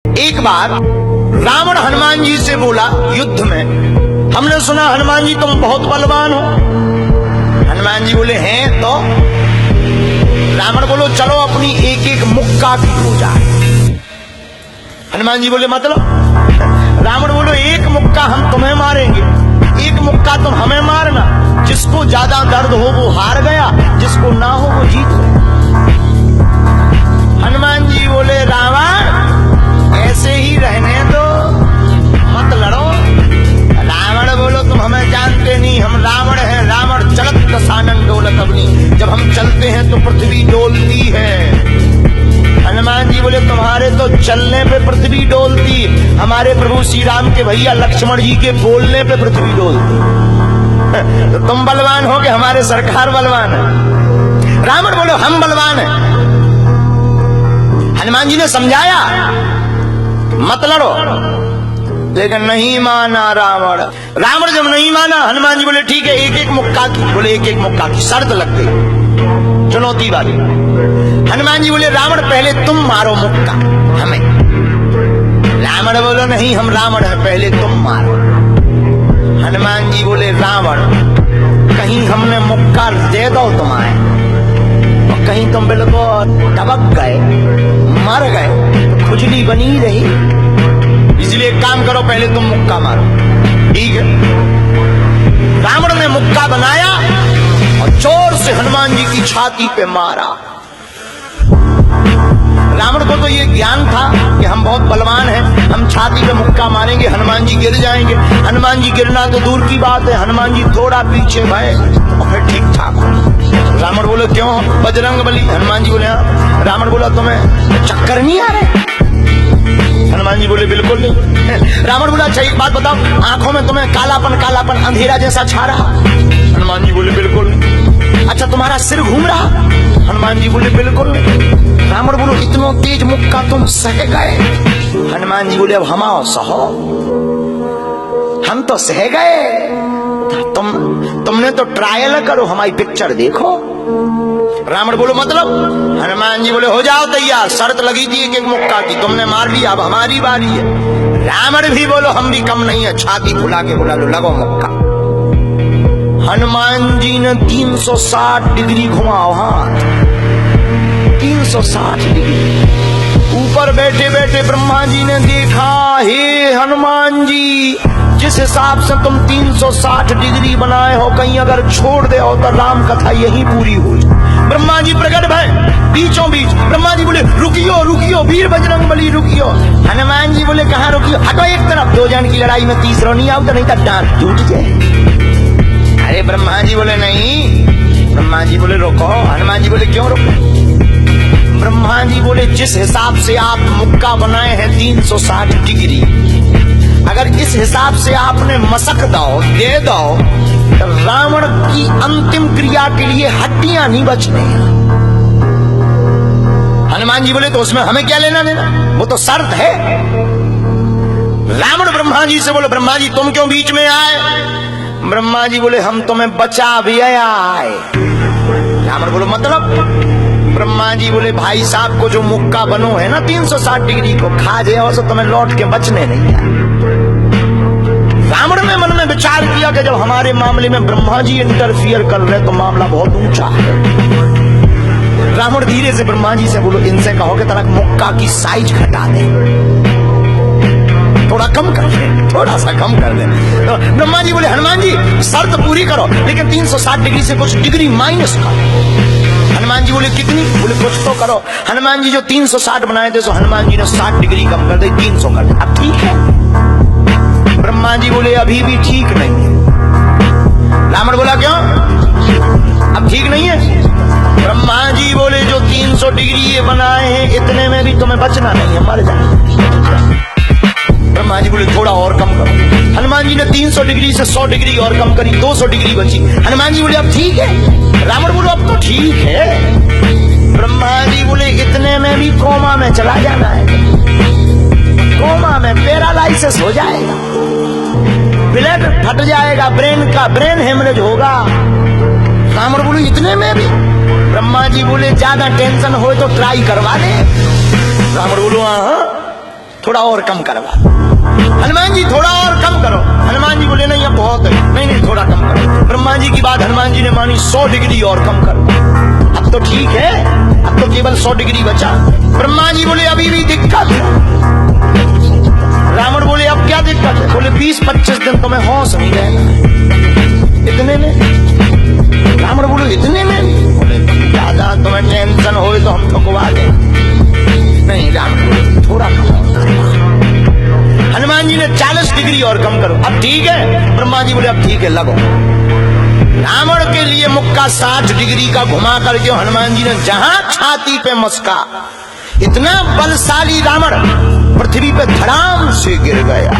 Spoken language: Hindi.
एक बार रावण हनुमान जी से बोला युद्ध में, हमने सुना हनुमान जी तुम बहुत बलवान हो। हनुमान जी बोले हैं तो? रावण बोलो चलो अपनी एक एक मुक्का की हो जाए। हनुमान जी बोले मतलब? रावण बोलो एक मुक्का हम तुम्हें मारेंगे, एक मुक्का तुम हमें मारना। जिसको ज्यादा दर्द हो वो हार गया, जिसको ना हो वो जीत गया। हनुमान जी बोले रावण ऐसे ही रहने दो, मत लड़ो। रावण बोलो तुम हमें जानते नहीं, हम रावण हैं। रावण चलत दशानन डोलत अग्नि, जब हम चलते हैं तो पृथ्वी डोलती है। हनुमान जी बोले तुम्हारे तो चलने पे पृथ्वी डोलती, हमारे प्रभु श्री राम के भैया लक्ष्मण जी के बोलने पे पृथ्वी डोलती। तो तुम बलवान हो कि हमारे सरकार बलवान है? रावण बोलो हम बलवान हैं। हनुमान जी ने समझाया मत लड़ो, लेकिन नहीं माना रावण। रावण जब नहीं माना, हनुमान जी बोले ठीक है एक एक मुक्का की। बोले एक एक मुक्का की शर्त लग गई, चुनौती वाली। हनुमान जी बोले रावण पहले तुम मारो मुक्का हमें। रावण बोलो नहीं हम रावण है, पहले तुम मारो। हनुमान जी बोले रावण कहीं हमने मुक्का दे दो तुम्हारे, और कहीं तुम बिल्कुल टबक गए मर गए, खुजली बनी रही, इसलिए एक काम करो पहले तुम मुक्का मारो। ठीक है। रावण ने मुक्का बनाया और जोर से हनुमान जी की छाती पे मारा। रावण को तो ये ज्ञान था कि हम बहुत बलवान हैं, हम छाती पे मुक्का मारेंगे हनुमान जी गिर जाएंगे। हनुमान जी गिरना तो दूर की बात है, हनुमान जी थोड़ा पीछे भय और फिर ठीक ठाक हो। रावण बोले क्यों बजरंग बली? हनुमान जी बोले हाँ। रावण बोला तुम्हें चक्कर नहीं आ रहे? हनुमान जी बोले बिल्कुल नहीं। रावण बोला अच्छा एक बात बताओ, आंखों में तुम्हें कालापन कालापन अंधेरा जैसा छा रहा? हनुमान जी बोले बिल्कुल नहीं। अच्छा तुम्हारा सिर घूम रहा? हनुमान जी बोले बिल्कुल नहीं। रावण बोलो इतना तेज मुक्का तुम सह गए? हनुमान जी बोले अब हम आओ सहो, हम तो सह गए, तुमने तो ट्रायल करो, हमारी पिक्चर देखो। रावण बोलो मतलब? हनुमान जी बोले हो जाओ तैयार, शर्त लगी थी एक एक मुक्का की, तुमने मार लिया, अब हमारी बारी है। रावण भी बोलो हम भी कम नहीं है, छाती फुला के बोला लो लगो मुक्का। हनुमान जी ने 360 डिग्री घुमाओ हाथ, 360 डिग्री। ऊपर बैठे बैठे ब्रह्मा जी ने देखा, हे हनुमान जी जिस हिसाब से तुम 360 डिग्री बनाए हो, कहीं अगर छोड़ दे हो तो राम कथा यही पूरी हो जाए। ब्रह्मा जी प्रकट भय बीचों बीच। ब्रह्मा जी बोले रुकियो रुकियो वीर बजरंग बली रुकियो। हनुमान जी बोले कहाँ रुकियो? हटो एक तरफ, दो जन की लड़ाई में तीसरा नहीं आओ तो नहीं तब डांट टूट जाए। अरे ब्रह्मा जी बोले नहीं। ब्रह्मा जी बोले रोको। हनुमान जी बोले क्यों रोको? ब्रह्मा जी बोले जिस हिसाब से आप मुक्का बनाए हैं 360 डिग्री, अगर इस हिसाब से आपने मसक दो दे दो तो रावण की अंतिम क्रिया के लिए हड्डियां नहीं बचने। हनुमान जी बोले तो उसमें हमें क्या लेना देना, वो तो शर्त है। रावण ब्रह्मा जी से बोले ब्रह्मा जी तुम क्यों बीच में आए? ब्रह्मा जी बोले हम तुम्हें बचा भी आए। रावण बोलो मतलब? ब्रह्मा जी बोले भाई साहब को जो मुक्का बनो है ना 360 डिग्री को खा जाओ तो तुम्हें लौट के बचने नहीं है। रावण ने मन में विचार किया कि जब हमारे मामले में ब्रह्मा जी इंटरफियर कर रहे तो मामला बहुत ऊंचा है। रावण धीरे से ब्रह्मा जी से बोलो इनसे कहो कि तरह मुक्का की साइज घटा दे, थोड़ा कम कर दे, थोड़ा सा कम कर दे। तो ब्रह्मा जी बोले हनुमान जी शर्त पूरी करो, लेकिन 360 डिग्री से कुछ डिग्री माइनस करो। हनुमान जी बोले कितनी? बोले कुछ तो करो। हनुमान जी जो 360 बनाए थे तो हनुमान जी ने 60 डिग्री कम कर दी, 300 कर दिया। अब ठीक है? ब्रह्मा जी बोले अभी भी ठीक नहीं है। रावण बोला क्यों? अब ठीक नहीं है? ब्रह्मा जी बोले जो 300 डिग्री ये बनाए हैं इतने में भी तुम्हें बचना नहीं है, मर जाए। ब्रह्मा जी बोले थोड़ा और कम करो। हनुमान जी ने 300 डिग्री से 100 डिग्री और कम करी, 200 डिग्री बची। हनुमान जी बोले अब ठीक है? रावण बोलो अब तो ठीक है। ब्रह्मा जी बोले इतने में भी कोमा में चला जाना है, कोमा में पैरालाइसिस हो जाएगा, ब्लड फट जाएगा, ब्रेन हेमरेज होगा। रावण बोले इतने में भी? ब्रह्मा जी बोले ज्यादा टेंशन हो तो ट्राई करवा दे। रावण बोलो हाँ। थोड़ा और कम करवा। हनुमान जी थोड़ा और कम करो। हनुमान जी बोले नहीं अब बहुत है, नहीं नहीं थोड़ा कम करो। ब्रह्मा जी की बात हनुमान जी ने मानी, 100 डिग्री और कम करो। अब तो ठीक है, अब तो केवल 100 डिग्री बचा। ब्रह्मा जी बोले अभी भी दिक्कत है। रावण बोले अब क्या दिक्कत है? बोले 20-25 दिन तुम्हें होश नहीं रहना। इतने में? रावण बोले इतने में? बोले दादा तुम्हें टेंशन हो तो हम ठुकवा दें। नहीं, रावण बोले थोड़ा कम। हनुमान जी ने 40 डिग्री और कम करो। अब ठीक है? ब्रह्मा जी बोले अब ठीक है लगो। रावण के लिए मुक्का 60 डिग्री का घुमा करके हनुमान जी ने जहां छाती पे मस्का, इतना बलशाली रावण पृथ्वी पे धड़ाम से गिर गया।